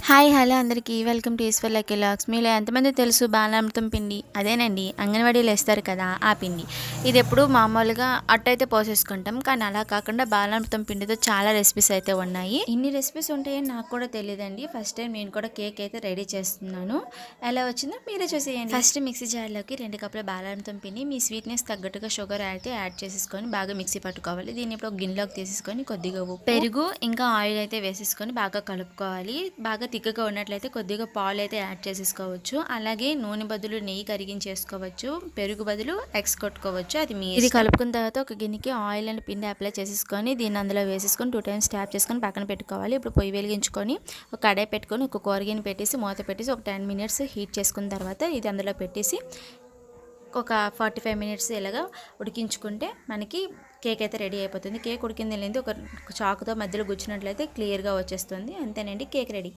Hi hello అందరికీ welcome to Eshwar Lucky logs. మీలో ఎంతమంది తెలుసు బాలామృతం పిండి? అదేనండి, అంగన్వాడీలో వేస్తారు కదా ఆ పిండి. ఇది ఎప్పుడు మామూలుగా అట్టయితే పోసేసుకుంటాం, కానీ అలా కాకుండా బాలామృతం పిండితో చాలా రెసిపీస్ అయితే ఉన్నాయి. ఇన్ని రెసిపీస్ ఉంటాయని నాకు కూడా తెలియదండి. ఫస్ట్ టైం నేను కూడా కేక్ అయితే రెడీ చేస్తున్నాను. ఎలా వచ్చిందో మీరే చూసేయండి. ఫస్ట్ మిక్సీ జార్లోకి 2 కప్పుల బాలామృతం పిండి, మీ స్వీట్నెస్ తగ్గట్టుగా షుగర్ అయితే యాడ్ చేసేసుకొని బాగా మిక్సీ పట్టుకోవాలి. దీన్ని ఇప్పుడు ఒక గిన్నెలోకి తీసేసుకొని కొద్దిగా ఉప్పు, పెరుగు ఇంకా ఆయిల్ అయితే వేసేసుకొని బాగా కలుపుకోవాలి. బాగా తిక్కగా ఉన్నట్లయితే కొద్దిగా పాలు అయితే యాడ్ చేసేసుకోవచ్చు. అలాగే నూనె బదులు నెయ్యి కరిగించేసుకోవచ్చు, పెరుగు బదులు ఎగ్స్ కొట్టుకోవచ్చు, అది మీ ఇది కలుపుకున్న తర్వాత ఒక గిన్నెకి ఆయిల్ అండ్ పిండి అప్లై చేసేసుకొని దీన్ని అందులో వేసేసుకొని 2 టైమ్స్ ట్యాప్ చేసుకొని పక్కన పెట్టుకోవాలి. ఇప్పుడు పొయ్యి వెలిగించుకొని ఒక కడాయి పెట్టుకొని ఒక కూరగిన్నె పెట్టేసి మూత పెట్టేసి ఒక 10 మినిట్స్ హీట్ చేసుకున్న తర్వాత ఇది అందులో పెట్టేసి ఒక 45 మినిట్స్ ఇలాగా ఉడికించుకుంటే మనకి కేక్ అయితే రెడీ అయిపోతుంది. కేక్ ఉడికింది లేదు ఒక చాకుతో మధ్యలో గుచ్చినట్లయితే క్లియర్గా వచ్చేస్తుంది. అంతేనండి, కేక్ రెడీ.